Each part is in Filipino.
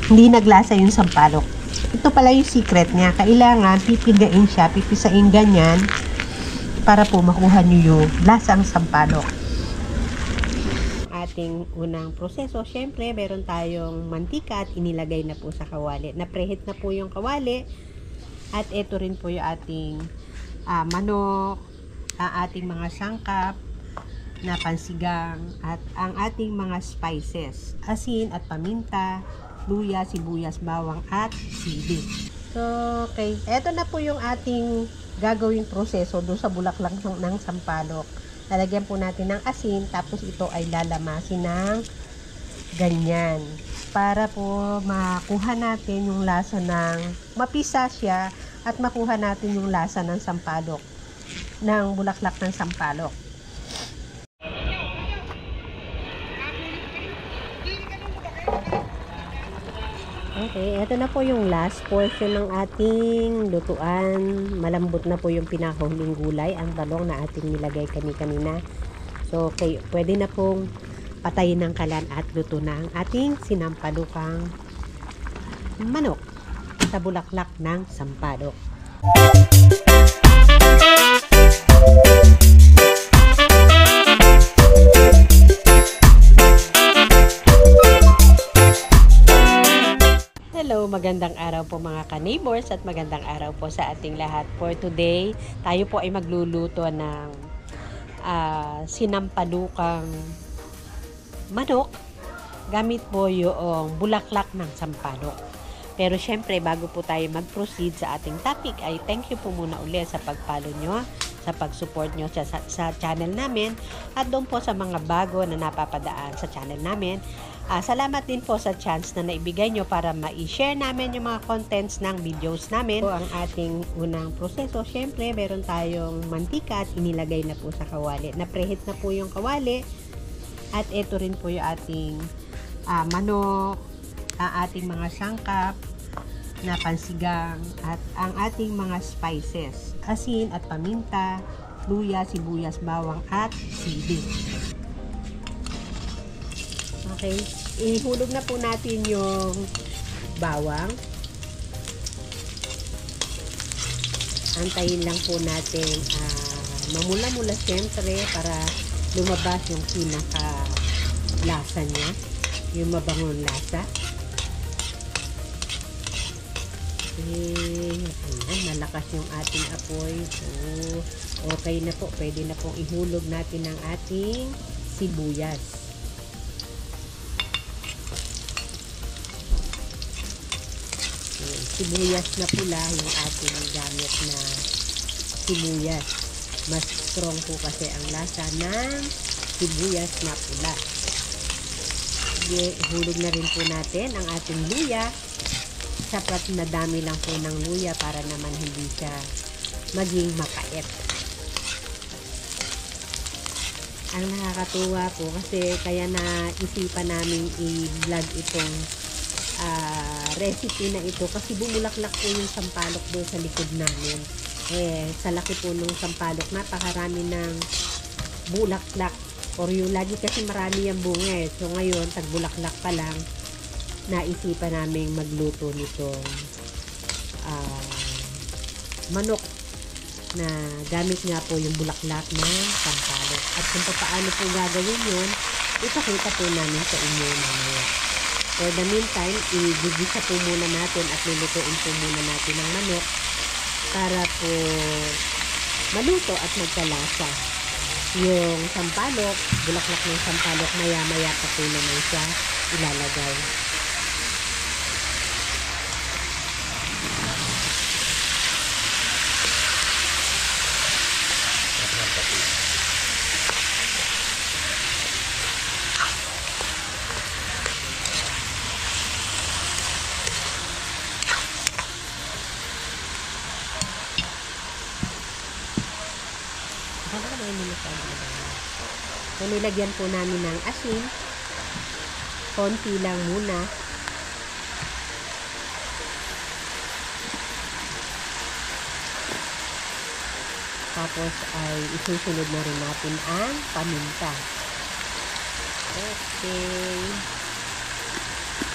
hindi naglasa yung sampalok. Ito pala yung secret niya. Kailangan pipigain siya, pipisain ganyan para po makuha nyo yung lasang sampalok. Ating unang proseso, syempre meron tayong mantika at inilagay na po sa kawali. Na-preheat na po yung kawali at ito rin po yung ating manok, ang ating mga sangkap na pansigang at ang ating mga spices, asin at paminta, luya, sibuyas, bawang at sili. So, okay. Ito na po yung ating gagawing proseso doon sa bulaklak ng sampalok. Lalagyan po natin ng asin, tapos ito ay lalamasin ng ganyan. Para po makuha natin yung lasa ng, mapisa siya at makuha natin yung lasa ng sampalok, ng bulaklak ng sampalok. Okay, ito na po yung last portion ng ating lutuan. Malambot na po yung pinakahuling gulay, ang talong na ating nilagay kanina. So, okay, pwede na pong patayin ng kalan at luto na ang ating sinampalukang manok sa bulaklak ng sampalok. Hello, magandang araw po mga ka-neighbors at magandang araw po sa ating lahat. For today, tayo po ay magluluto ng sinampalukang manok gamit po yung bulaklak ng sampalok. Pero syempre, bago po tayo mag-proceed sa ating topic, ay thank you po muna ulit sa pag-follow nyo, sa pag-support nyo sa channel namin, at doon po sa mga bago na napapadaan sa channel namin. Salamat din po sa chance na naibigay nyo para ma-share namin yung mga contents ng videos namin. So, ang ating unang proseso, syempre, meron tayong mantika at inilagay na po sa kawali. Na-preheat na po yung kawali. At ito rin po yung ating manok, ang ating mga sangkap na pansigang, at ang ating mga spices, asin at paminta, luya, sibuyas, bawang at sili. Okay, ihulog na po natin yung bawang. Antayin lang po natin mamula-mula syempre para lumabas yung pinaka-lasa niya, yung mabangong lasa. Okay, ayan, malakas yung ating apoy. So, okay na po, pwede na pong ihulog natin ang ating sibuyas. Sibuyas na pula yung ating gamit na sibuyas. Mas strong po kasi ang lasa ng sibuyas na pula. Hulog na rin po natin ang ating luya. Sapat na dami lang po ng luya para naman hindi siya maging makait. Ang nakakatuwa po kasi kaya naisipan namin i-vlog itong recipe na ito kasi bumulaklak po yung sampalok doon sa likod namin. Sa laki po ng sampalok, napakarami ng bulaklak. Or yung lagi kasi marami yung bunga. So ngayon, tagbulaklak pa lang, naisipan namin magluto nitong manok na gamit nga po yung bulaklak ng sampalok. At kung paano po gagawin yun, ipakita po namin sa inyo mamaya. For the meantime, i-gigisa po muna natin at lulutuin po muna natin ang manok para po maluto at magkalasa. Yung sampalok, bulaklak ng sampalok, maya-maya pa po naman siya ilalagay. So, nilagyan po namin ng asin. Konti lang muna. Tapos ay isusunod na rin natin ang paminta. Okay.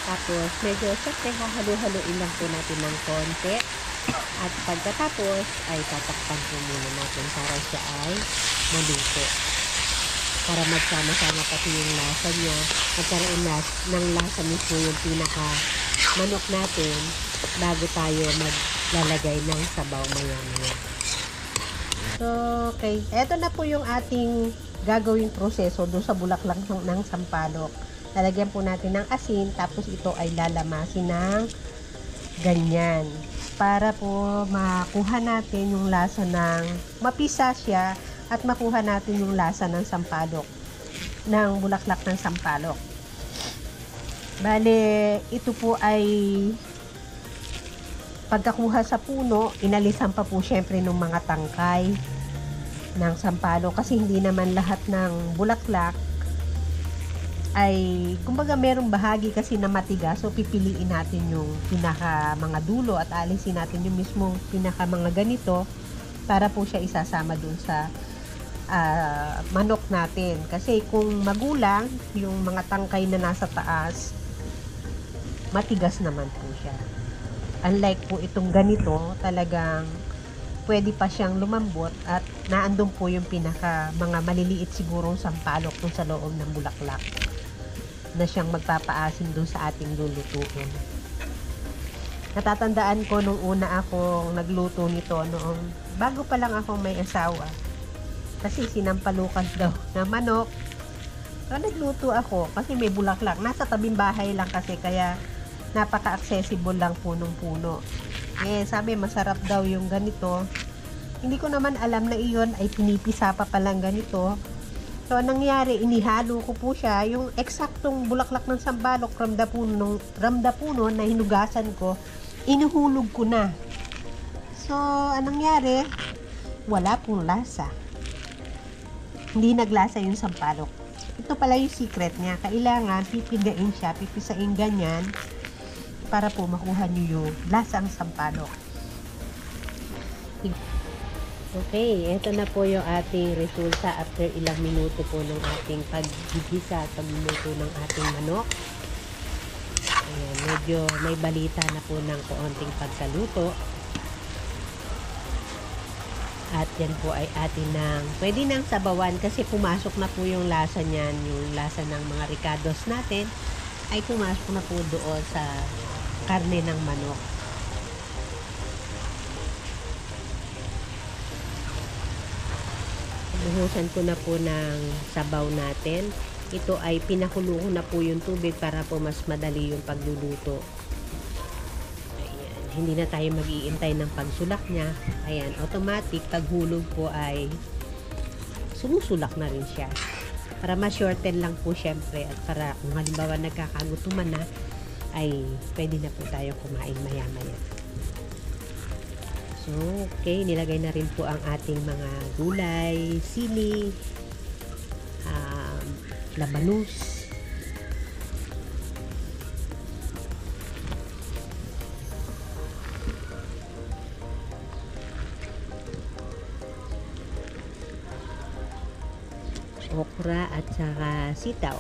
Tapos, medyo syempre hahalo-haloin lang po natin ng konti. At pagkatapos, ay tatakpan po muna natin para siya ay maluto. Para magsama-sama pati yung lasa niya. Magkaroon ng lasa mismo yung pinaka manok natin bago tayo maglalagay ng sabaw maya-maya. So, okay. Ito na po yung ating gagawing proseso doon sa bulaklak ng sampalok. Lalagyan po natin ng asin, tapos ito ay lalamasin ng ganyan. Para po makuha natin yung lasa ng, mapisa siya at makuha natin yung lasa ng sampalok, ng bulaklak ng sampalok. Bale, ito po ay pagkakuha sa puno, inalisan pa po syempre ng mga tangkay ng sampalok kasi hindi naman lahat ng bulaklak ay, kumbaga merong bahagi kasi na matigas, so pipiliin natin yung pinaka mga dulo at alisin natin yung mismong pinaka mga ganito para po siya isasama dun sa manok natin. Kasi kung magulang, yung mga tangkay na nasa taas, matigas naman po siya. Unlike po itong ganito, talagang pwede pa siyang lumambot at naandun po yung pinaka mga maliliit sigurong sampalok dun sa loob ng bulaklak na siyang magpapaasim dun sa ating lulutuin. Natatandaan ko nung una akong nagluto nito noong bago pa lang akong may asawa. Kasi sinampalukan daw na manok. So, nagluto ako kasi may bulaklak. Nasa tabing bahay lang kasi kaya napaka-accessible lang punong-puno. Eh, sabi masarap daw yung ganito. Hindi ko naman alam na iyon ay pinipisa pa palang ganito. So, anong nangyari, inihalo ko po siya, yung eksaktong bulaklak ng sambalok, ramdapuno na hinugasan ko, inuhulog ko na. So, anong nangyari, wala pong lasa. Hindi naglasa yung sampalok. Ito pala yung secret niya. Kailangan pipigain siya, pipisain ganyan, para po makuha nyo yung lasang sampalok. Okay, ito na po yung ating resulta after ilang minuto po ng ating paggigisa at pagluluto ng ating manok. Ayan, medyo may balita na po ng kaunting pagkaluto. At yan po ay atin ng, pwede nang sabawan kasi pumasok na po yung lasa niyan, yung lasa ng mga ricados natin ay pumasok na po doon sa karne ng manok. Buhusan ko na po ng sabaw natin. Ito ay pinakulo ko na po yung tubig para po mas madali yung pagluluto. Ayan. Hindi na tayo mag-iintay ng pagsulak niya. Ayan, automatic paghulog po ay sumusulak na rin siya. Para ma-shorten lang po syempre at para kung halimbawa nagkakagutuman na ay pwede na po tayo kumain maya-maya. So, okay, nilagay na rin po ang ating mga gulay, sili, labanus, okra at saka sitaw.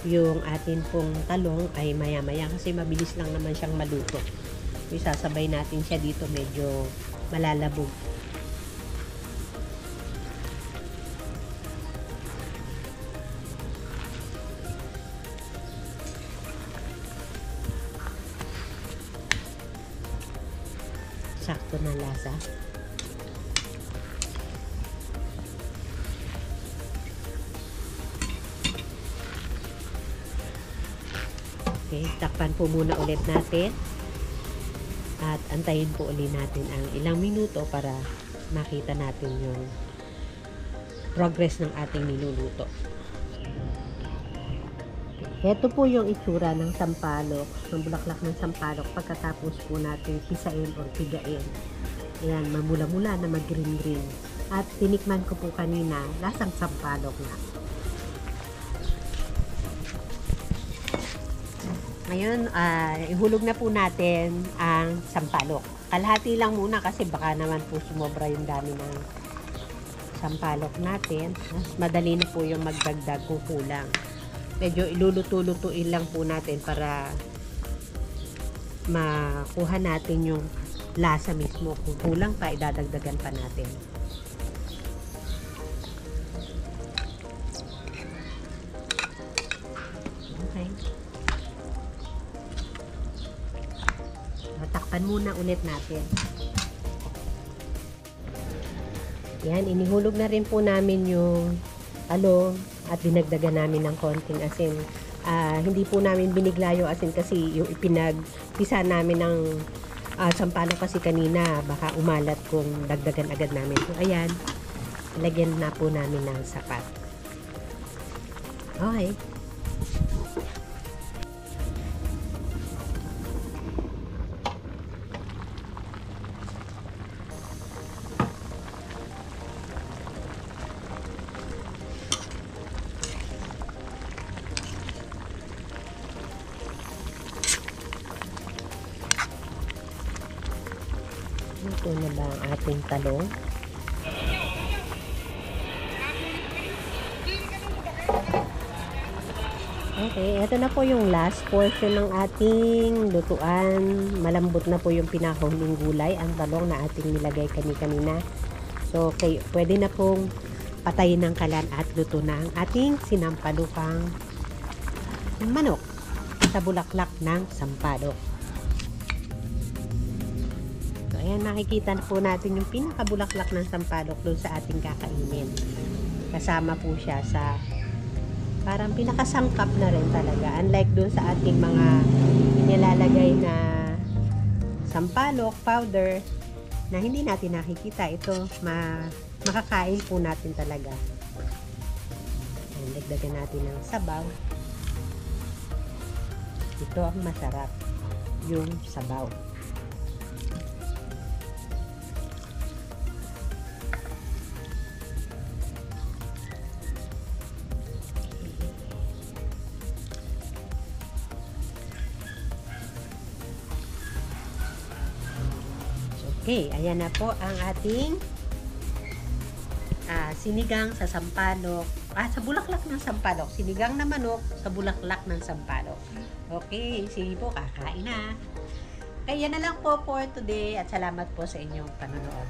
Yung atin pong talong ay maya-maya kasi mabilis lang naman siyang maluto. Isasabay natin siya dito, medyo malalabog. Sakto na lasa. Okay, takpan po muna ulit natin. At antayin po ulit natin ang ilang minuto para makita natin yung progress ng ating niluluto. Ito po yung itsura ng sampalok, ng bulaklak ng sampalok pagkatapos po natin pisain o pigain. Ayan, mamula-mula na mag-green-green. At tinikman ko po kanina, lasang sampalok na. Ngayon, ihulog na po natin ang sampalok. Kalahati lang muna kasi baka naman po sumobra yung dami ng sampalok natin. Mas madali na po yung magdagdag kung kulang. Medyo iluluto-lutuin lang po natin para makuha natin yung lasa mismo. Kung kulang pa, idadagdagan pa natin. Okay. Takpan muna ulit natin. Yan, inihulog na rin po namin yung talong at dinagdagan namin ng konting asin. Hindi po namin binigla yung asin kasi yung ipinagpisa namin ng sampalok kasi kanina, baka umalat kung dagdagan agad namin. So, ayan, lagyan na po namin ng sapat. Okay. Ito na ba ang ating talong? Okay, ito na po yung last portion ng ating lutuan. Malambot na po yung pinahuling gulay, ang talong na ating nilagay kanina. So, okay, pwede na pong patayin ng kalan at luto na ang ating sinampalukang manok sa bulaklak ng sampalok. So, ayan, makikita po natin yung pinakabulaklak ng sampalok doon sa ating kakainin. Kasama po siya sa parang pinakasangkap na rin talaga. Unlike doon sa ating mga nilalagay na sampalok, powder, na hindi natin nakikita. Ito, makakain po natin talaga. Ayan, dagdagan natin ng sabaw. Ito ang masarap, yung sabaw. Okay, ayan na po ang ating sinigang sa sampalok. Sa bulaklak ng sampalok. Sinigang na manok sa bulaklak ng sampalok. Okay, sige po, kakain na. Kaya na lang po for today at salamat po sa inyong panonood.